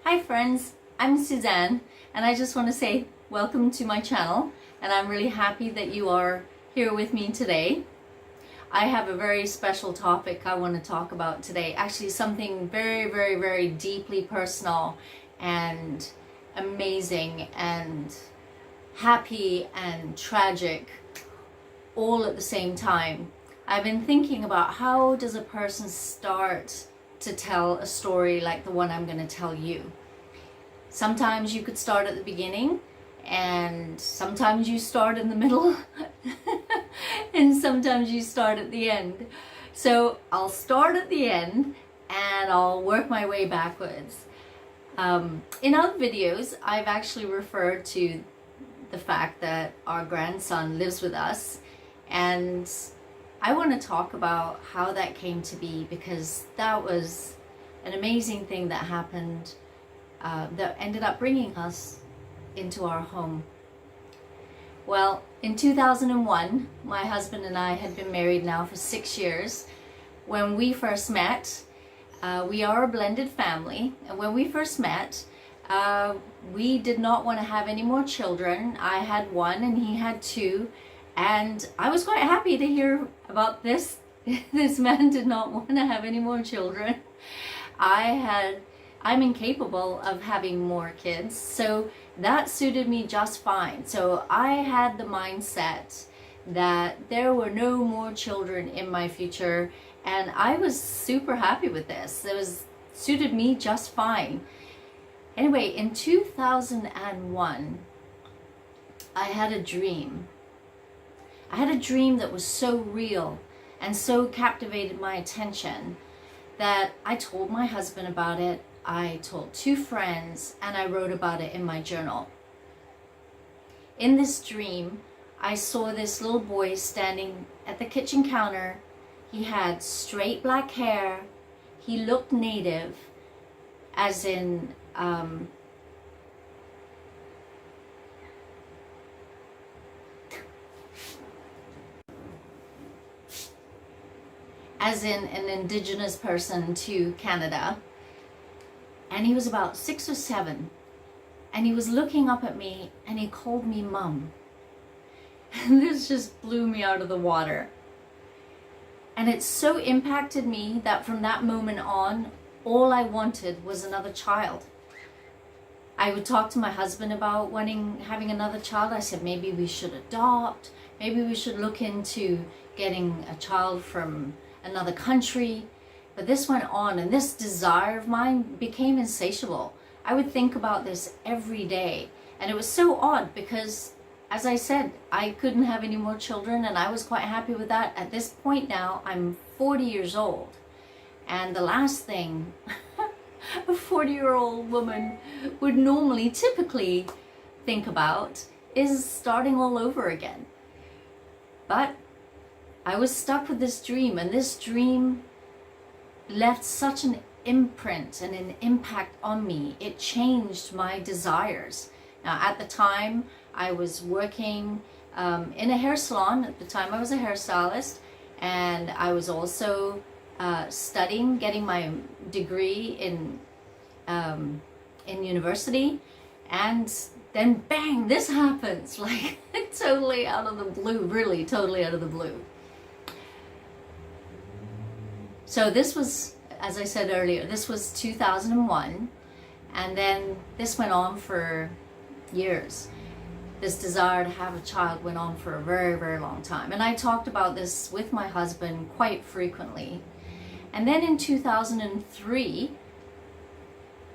Hi friends, I'm Suzanne and I just want to say welcome to my channel, and I'm really happy that you are here with me today. I have a very special topic I want to talk about today, actually something very deeply personal and amazing and happy and tragic all at the same time. I've been thinking about how does a person start to tell a story like the one I'm going to tell you. Sometimes you could start at the beginning, and sometimes you start in the middle and sometimes you start at the end. So I'll start at the end and I'll work my way backwards. In other videos I've actually referred to the fact that our grandson lives with us, and I want to talk about how that came to be, because that was an amazing thing that happened that ended up bringing us into our home. Well, in 2001, my husband and I had been married now for 6 years. When we first met, we are a blended family, and when we first met, we did not want to have any more children. I had one and he had two. And I was quite happy to hear about this. This man did not want to have any more children. I'm incapable of having more kids, so that suited me just fine. So I had the mindset that there were no more children in my future, and I was super happy with this. It suited me just fine. Anyway, in 2001, I had a dream. I had a dream that was so real and so captivated my attention that I told my husband about it. I told 2 friends, and I wrote about it in my journal. In this dream, I saw this little boy standing at the kitchen counter. He had straight black hair. He looked native, as in an indigenous person to Canada, and he was about 6 or 7, and he was looking up at me and he called me Mum. And this just blew me out of the water, and it so impacted me that from that moment on, all I wanted was another child. I would talk to my husband about having another child. I said maybe we should adopt, maybe we should look into getting a child from another country. But this went on, and this desire of mine became insatiable. I would think about this every day, and it was so odd because, as I said, I couldn't have any more children, and I was quite happy with that. At this point now, I'm 40 years old, and the last thing a 40-year-old woman would normally typically think about is starting all over again. But I was stuck with this dream, and this dream left such an imprint and an impact on me. It changed my desires. Now, at the time, I was working in a hair salon. At the time, I was a hairstylist, and I was also studying, getting my degree in university. And then bang, this happens, like totally out of the blue, really totally out of the blue. So this was, as I said earlier, this was 2001, and then this went on for years. This desire to have a child went on for a very long time, and I talked about this with my husband quite frequently. And then in 2003,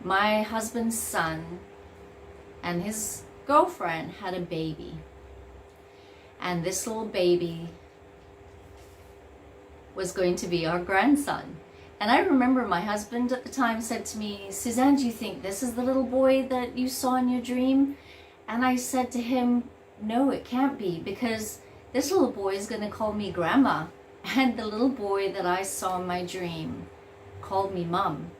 my husband's son and his girlfriend had a baby, and this little baby was going to be our grandson. And I remember my husband at the time said to me, Suzanne, do you think this is the little boy that you saw in your dream? And I said to him, no, it can't be, because this little boy is going to call me Grandma, and the little boy that I saw in my dream called me Mum.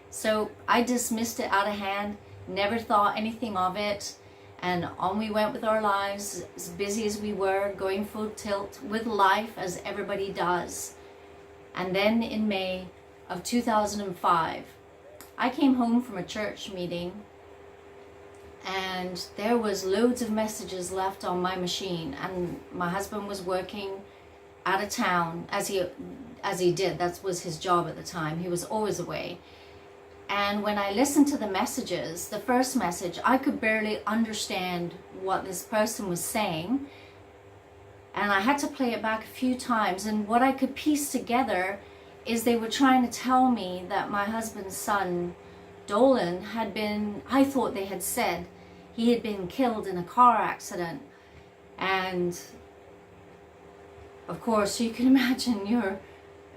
So I dismissed it out of hand, never thought anything of it, and on we went with our lives, as busy as we were, going full tilt with life as everybody does. And then in May of 2005, I came home from a church meeting and there was loads of messages left on my machine, and my husband was working out of town as he did. That was his job at the time. He was always away. And when I listened to the messages, the first message, I could barely understand what this person was saying. And I had to play it back a few times. And what I could piece together is they were trying to tell me that my husband's son, Dolan, had been, I thought they had said he had been killed in a car accident. And of course, you can imagine your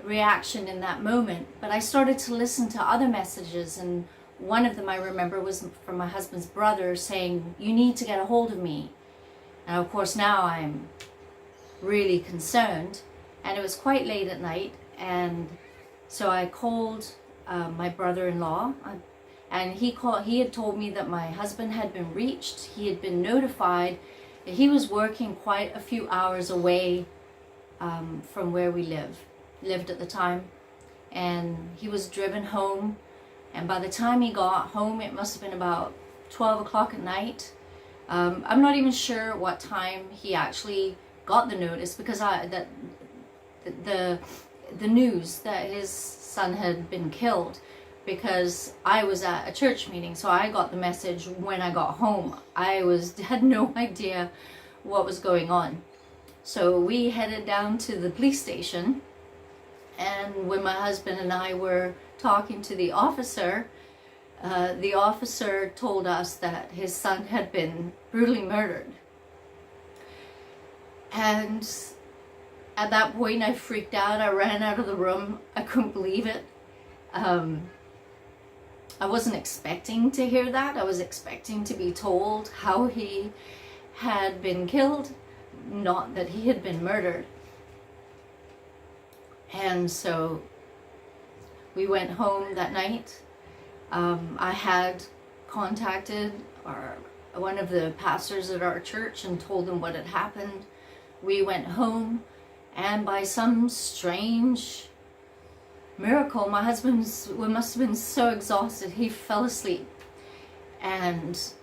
reaction in that moment. But I started to listen to other messages, and one of them I remember was from my husband's brother saying, "You need to get a hold of me." And of course now I'm really concerned, and it was quite late at night, and so I called my brother-in-law, and he had told me that my husband had been reached. He had been notified that he was working quite a few hours away from where we lived at the time, and he was driven home, and by the time he got home it must have been about 12 o'clock at night. I'm not even sure what time he actually got the notice, because the news that his son had been killed, because I was at a church meeting, so I got the message when I got home. I had no idea what was going on. So we headed down to the police station, and when my husband and I were talking to the officer told us that his son had been brutally murdered. And at that point I freaked out. I ran out of the room. I couldn't believe it. I wasn't expecting to hear that. I was expecting to be told how he had been killed, not that he had been murdered. And so we went home that night. I had contacted one of the pastors at our church and told them what had happened. We went home, and by some strange miracle, my husband must have been so exhausted he fell asleep, and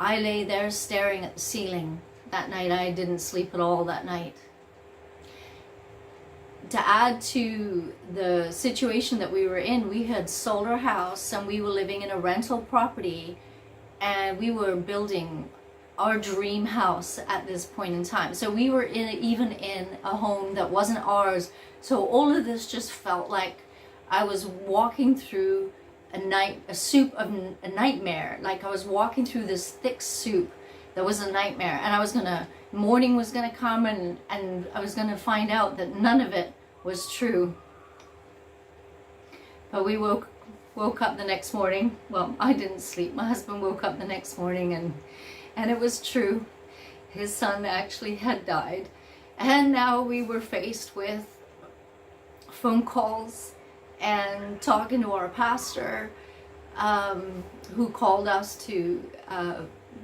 I lay there staring at the ceiling. That night I didn't sleep at all that night. To add to the situation that we were in, we had sold our house and we were living in a rental property, and we were building our dream house at this point in time. So we were even in a home that wasn't ours. So all of this just felt like I was walking through a nightmare. Like I was walking through this thick soup that was a nightmare, and morning was gonna come, and I was gonna find out that none of it was true. But we woke up the next morning. Well, I didn't sleep. My husband woke up the next morning, and it was true. His son actually had died. And now we were faced with phone calls and talking to our pastor, who called us to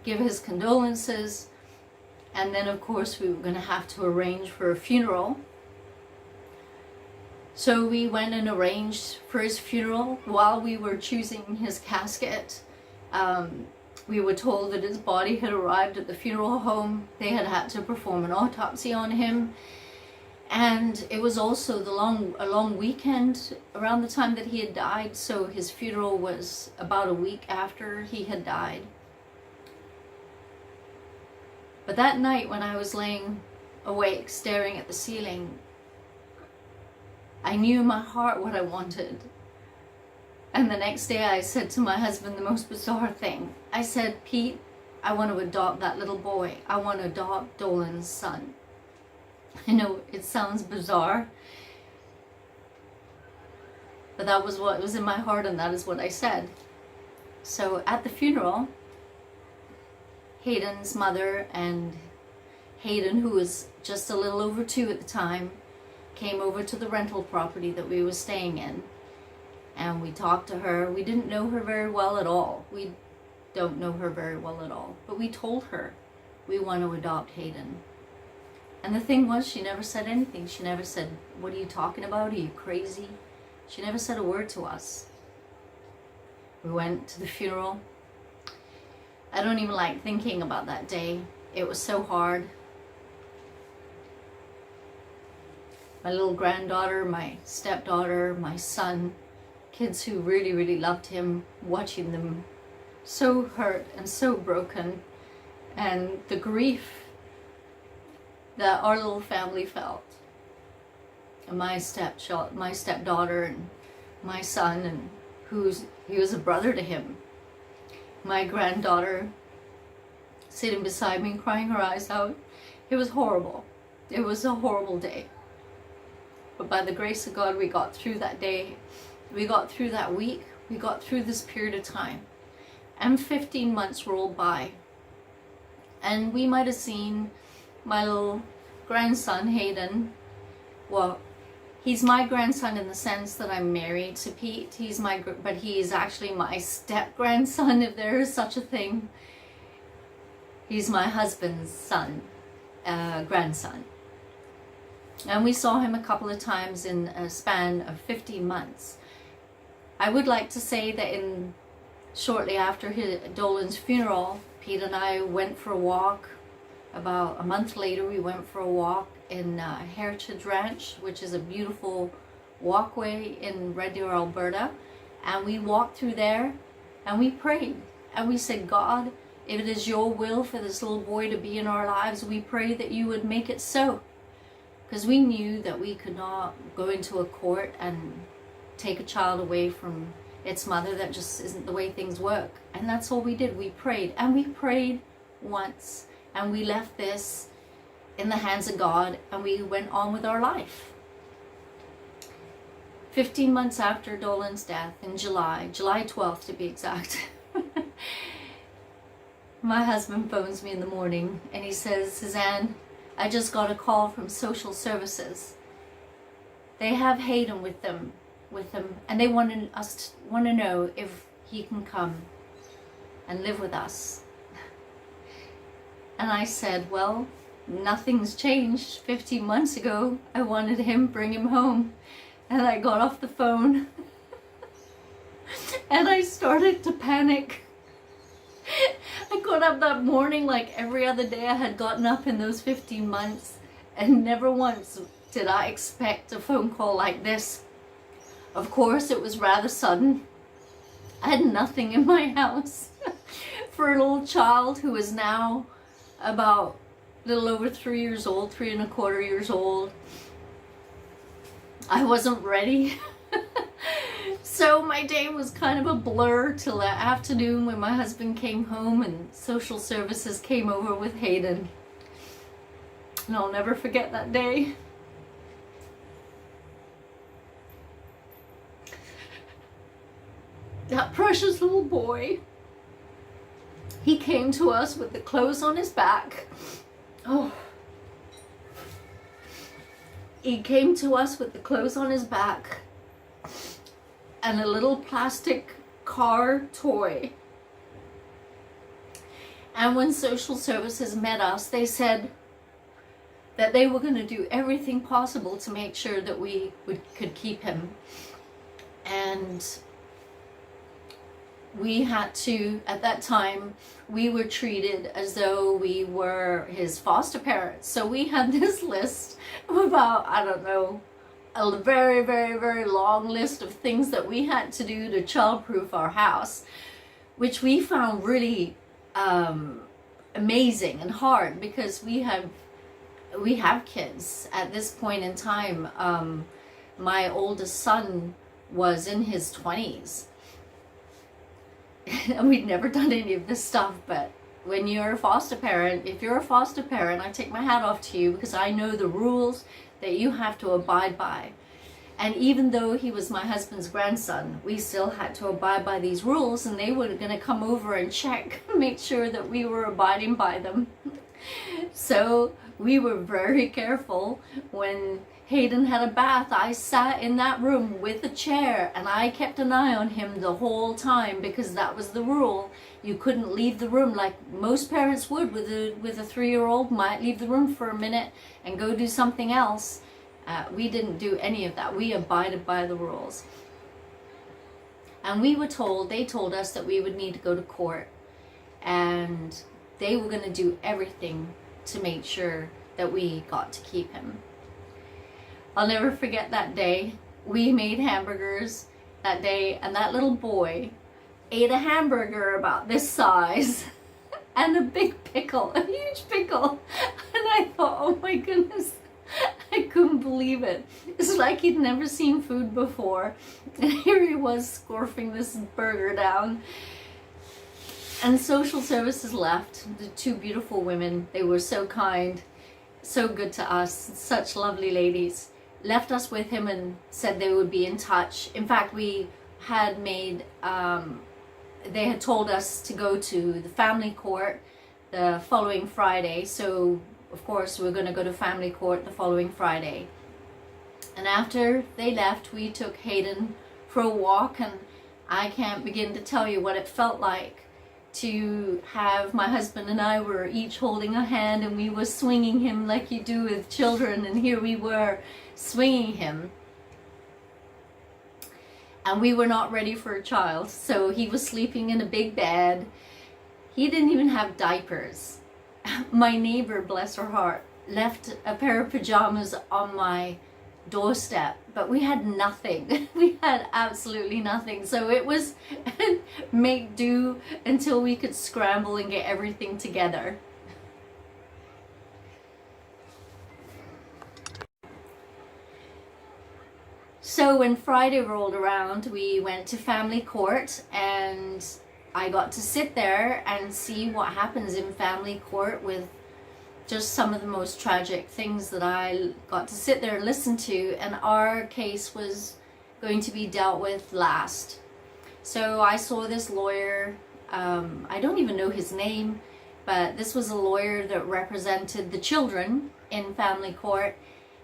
give his condolences. And then of course we were going to have to arrange for a funeral. So we went and arranged for his funeral. While we were choosing his casket, we were told that his body had arrived at the funeral home. They had to perform an autopsy on him. And it was also a long weekend around the time that he had died, so his funeral was about a week after he had died. But that night when I was laying awake staring at the ceiling, I knew in my heart what I wanted. And the next day I said to my husband the most bizarre thing. I said, "Pete, I want to adopt that little boy. I want to adopt Dolan's son." I know it sounds bizarre, but that was what was in my heart, and that is what I said. So at the funeral, Hayden's mother and Hayden, who was just a little over 2 at the time, came over to the rental property that we were staying in, and we talked to her. We didn't know her very well at all. We don't know her very well at all, but we told her we want to adopt Hayden. And the thing was, she never said anything. She never said, "What are you talking about? Are you crazy?" She never said a word to us. We went to the funeral. I don't even like thinking about that day. It was so hard. My little granddaughter, my stepdaughter, my son, kids who really, really loved him, watching them so hurt and so broken, and the grief that our little family felt. And my stepdaughter and my son, and he was a brother to him. My granddaughter sitting beside me crying her eyes out. It was horrible. It was a horrible day. But by the grace of God, we got through that day. We got through that week. We got through this period of time. And 15 months rolled by. And we might have seen my little grandson, Hayden. Well, he's my grandson in the sense that I'm married to Pete. But he is actually my step-grandson, if there is such a thing. He's my husband's son, grandson. And we saw him a couple of times in a span of 15 months. I would like to say that shortly after Dolan's funeral, Pete and I went for a walk. About a month later, we went for a walk in Heritage Ranch, which is a beautiful walkway in Red Deer, Alberta. And we walked through there and we prayed. And we said, God, if it is your will for this little boy to be in our lives, we pray that you would make it so. Because we knew that we could not go into a court and take a child away from its mother. That just isn't the way things work. And that's all we did. We prayed. And we prayed once. And we left this in the hands of God. And we went on with our life. 15 months after Dolan's death, in July 12th to be exact, my husband phones me in the morning and he says, Suzanne, I just got a call from social services. They have Hayden with them, and they want to know if he can come and live with us. And I said, well, nothing's changed. 15 months ago, I wanted him, bring him home. And I got off the phone and I started to panic. I got up that morning like every other day I had gotten up in those 15 months, and never once did I expect a phone call like this. Of course, it was rather sudden. I had nothing in my house. For a little child who is now about a little over 3 years old, 3¼ years old, I wasn't ready. So my day was kind of a blur till that afternoon when my husband came home and social services came over with Hayden. And I'll never forget that day. That precious little boy, he came to us with the clothes on his back. Oh. He came to us with the clothes on his back and a little plastic car toy. And when social services met us, they said that they were going to do everything possible to make sure that we could keep him. And we had to, at that time, we were treated as though we were his foster parents. So we had this list of about, I don't know, a very, very, very long list of things that we had to do to childproof our house, which we found really amazing and hard because we have kids at this point in time. My oldest son was in his 20s. And we'd never done any of this stuff, but when you're a foster parent, if you're a foster parent, I take my hat off to you because I know the rules that you have to abide by. And even though he was my husband's grandson, we still had to abide by these rules, and they were going to come over and check, make sure that we were abiding by them. So we were very careful. When Hayden had a bath, I sat in that room with a chair and I kept an eye on him the whole time because that was the rule. You couldn't leave the room like most parents would with a 3-year-old, might leave the room for a minute and go do something else. We didn't do any of that. We abided by the rules. And they told us that we would need to go to court, and they were going to do everything to make sure that we got to keep him. I'll never forget that day. We made hamburgers that day, and that little boy ate a hamburger about this size and a big pickle, a huge pickle. And I thought, oh my goodness, I couldn't believe it. It's like he'd never seen food before. And here he was scarfing this burger down. And social services left. The two beautiful women, they were so kind, so good to us, such lovely ladies. Left us with him and said they would be in touch. In fact, we had made, they had told us to go to the family court the following Friday. So, of course, we're going to go to family court the following Friday. And after they left, we took Hayden for a walk, and I can't begin to tell you what it felt like to have my husband and I were each holding a hand, and we were swinging him like you do with children, and here we were swinging him. And we were not ready for a child, so he was sleeping in a big bed. He didn't even have diapers. My neighbor, bless her heart, left a pair of pajamas on my doorstep, but we had nothing. We had absolutely nothing. So it was make do until we could scramble and get everything together. So when Friday rolled around, we went to family court, and I got to sit there and see what happens in family court with just some of the most tragic things that I got to sit there and listen to, and our case was going to be dealt with last. So I saw this lawyer, I don't even know his name, but this was a lawyer that represented the children in family court,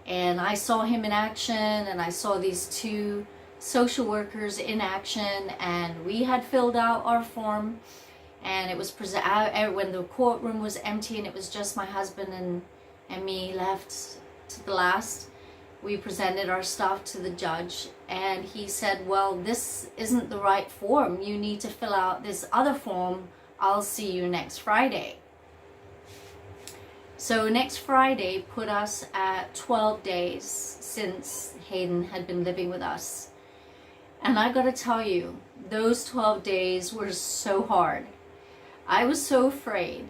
and I saw him in action, and I saw these two social workers in action, and we had filled out our form. And it was when the courtroom was empty and it was just my husband and me left to the last, we presented our stuff to the judge, and he said, well, this isn't the right form. You need to fill out this other form. I'll see you next Friday. So next Friday put us at 12 days since Hayden had been living with us. And I gotta tell you, those 12 days were so hard. I was so afraid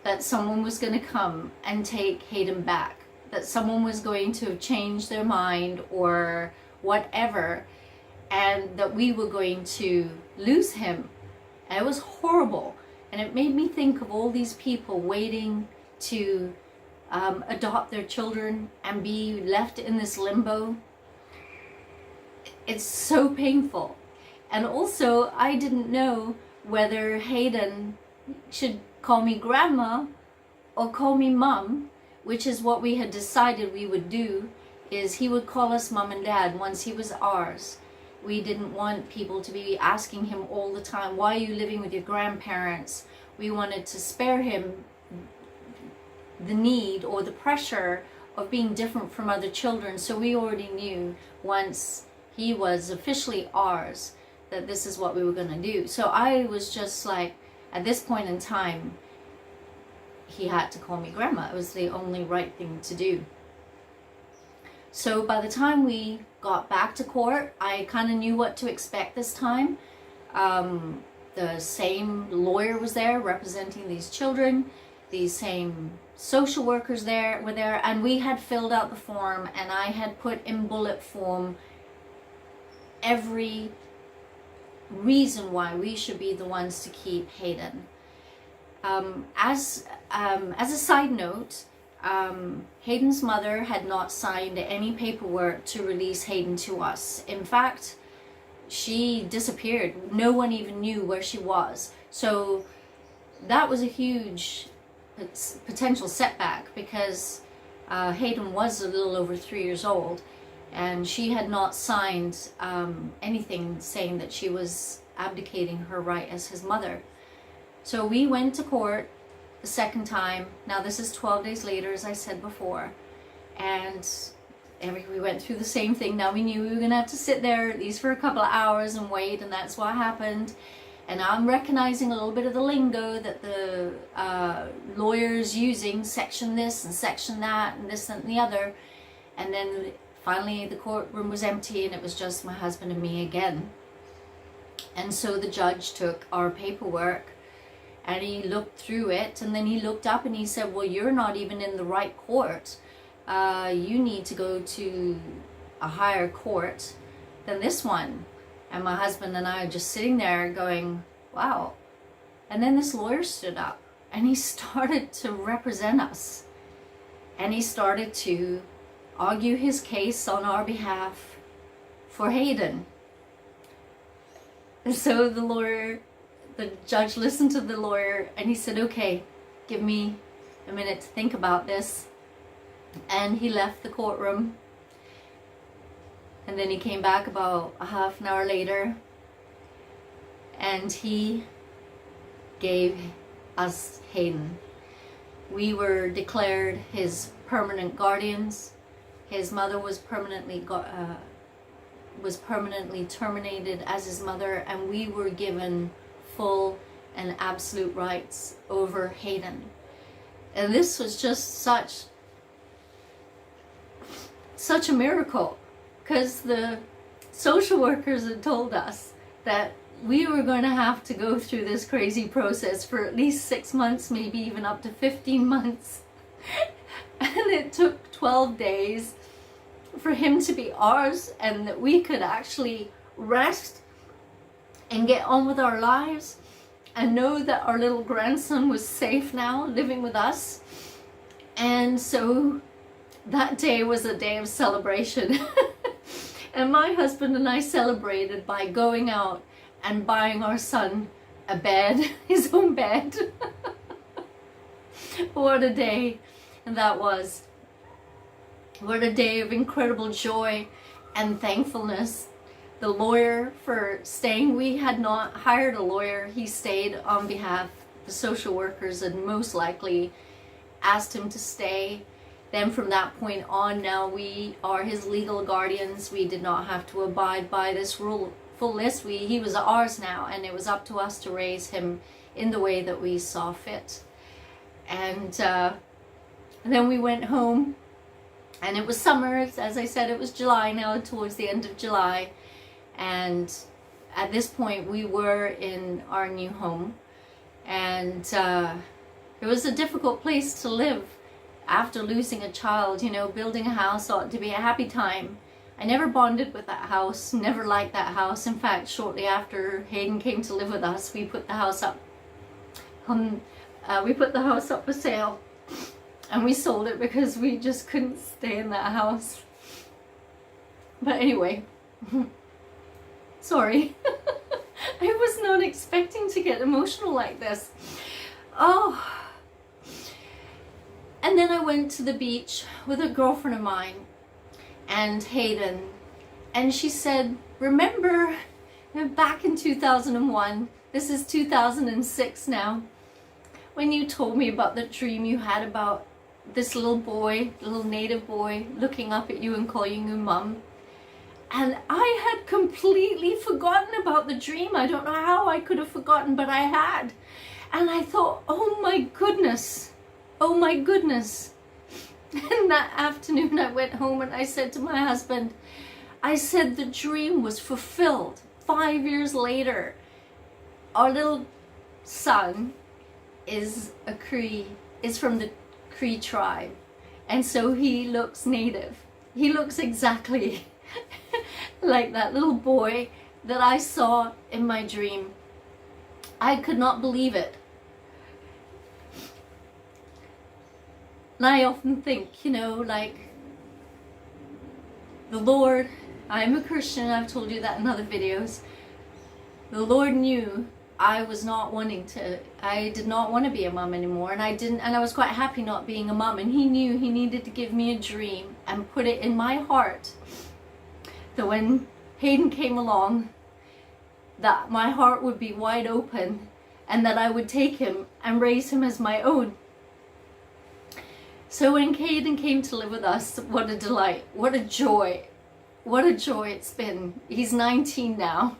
that someone was going to come and take Hayden back, that someone was going to change their mind or whatever, and that we were going to lose him. And it was horrible. And it made me think of all these people waiting to adopt their children and be left in this limbo. It's so painful. And also, I didn't know whether Hayden should call me grandma or call me mom, which is what we had decided we would do, is he would call us mom and dad once he was ours. We didn't want people to be asking him all the time, why are you living with your grandparents? We wanted to spare him the need or the pressure of being different from other children. So we already knew once he was officially ours that this is what we were going to do. So I was just like, at this point in time, he had to call me grandma. It was the only right thing to do. So by the time we got back to court, I kind of knew what to expect this time. The same lawyer was there representing these children. These same social workers were there, and we had filled out the form, and I had put in bullet form every reason why we should be the ones to keep Hayden. As a side note, Hayden's mother had not signed any paperwork to release Hayden to us. In fact, she disappeared. No one even knew where she was. So that was a huge potential setback, because Hayden was a little over 3 years old, and she had not signed anything saying that she was abdicating her right as his mother. So we went to court the second time. Now this is 12 days later, as I said before, and we went through the same thing. Now we knew we were going to have to sit there at least for a couple of hours and wait, and that's what happened. And I'm recognizing a little bit of the lingo that the lawyer's using, section this and section that and this and the other. And then finally the courtroom was empty and it was just my husband and me again. And so the judge took our paperwork and he looked through it, and then he looked up and he said, well, you're not even in the right court. You need to go to a higher court than this one. And my husband and I are just sitting there going, wow. And then this lawyer stood up and he started to represent us. And he started to argue his case on our behalf for Hayden. And so the judge listened to the lawyer and he said, okay, give me a minute to think about this. And he left the courtroom. And then he came back about a half an hour later and he gave us Hayden. We were declared his permanent guardians. His mother was permanently terminated as his mother, and we were given full and absolute rights over Hayden. And this was just such a miracle, because the social workers had told us that we were going to have to go through this crazy process for at least 6 months, maybe even up to 15 months. And it took 12 days for him to be ours, and that we could actually rest and get on with our lives and know that our little grandson was safe now living with us. And so that day was a day of celebration. And my husband and I celebrated by going out and buying our son a bed, his own bed. What a day that was. What a day of incredible joy and thankfulness. The lawyer for staying, we had not hired a lawyer. He stayed on behalf of the social workers and most likely asked him to stay. Then from that point on, now we are his legal guardians. We did not have to abide by this rule full list. He was ours now, and it was up to us to raise him in the way that we saw fit. And then we went home, and it was summer. As I said, it was July now, towards the end of July. And at this point we were in our new home, and it was a difficult place to live after losing a child. You know, building a house ought to be a happy time. I never bonded with that house, never liked that house. In fact, shortly after Hayden came to live with us, we put the house up. We put the house up for sale, and we sold it because we just couldn't stay in that house. But anyway, sorry. I was not expecting to get emotional like this. Oh. And then I went to the beach with a girlfriend of mine and Hayden, and she said, remember back in 2001, this is 2006 now, when you told me about the dream you had about this little boy, little native boy, looking up at you and calling you mum. And I had completely forgotten about the dream. I don't know how I could have forgotten, but I had. And I thought, oh my goodness, oh my goodness. And that afternoon I went home and I said to my husband, I said the dream was fulfilled. 5 years later, our little son is from the Cree tribe. And so he looks native. He looks exactly like that little boy that I saw in my dream. I could not believe it. And I often think, you know, like, the Lord, I'm a Christian, I've told you that in other videos. The Lord knew I was not wanting to, I did not want to be a mom anymore, and I was quite happy not being a mom, and He knew He needed to give me a dream and put it in my heart that when Hayden came along, that my heart would be wide open and that I would take him and raise him as my own. So when Caden came to live with us, what a delight, what a joy it's been. He's 19 now,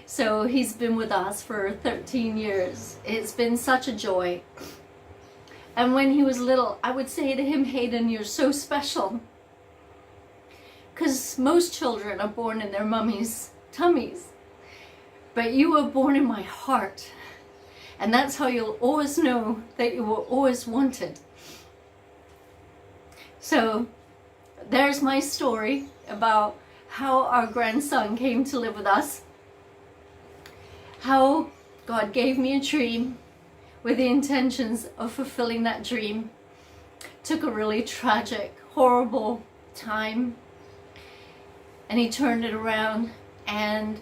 so he's been with us for 13 years. It's been such a joy. And when he was little, I would say to him, Hayden, you're so special. Because most children are born in their mummy's tummies. But you were born in my heart. And that's how you'll always know that you were always wanted. So there's my story about how our grandson came to live with us. How God gave me a dream with the intentions of fulfilling that dream. Took a really tragic, horrible time, and he turned it around, and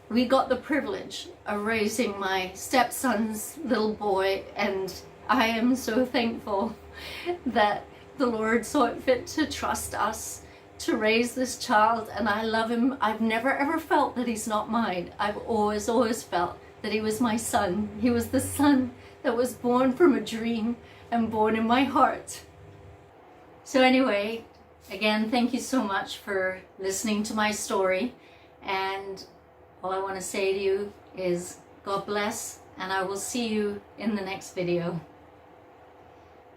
we got the privilege of raising my stepson's little boy, and I am so thankful that the Lord saw it fit to trust us to raise this child, and I love him. I've never ever felt that he's not mine. I've always felt that he was my son. He was the son that was born from a dream and born in my heart. So anyway, again, thank you so much for listening to my story, and all I want to say to you is God bless, and I will see you in the next video.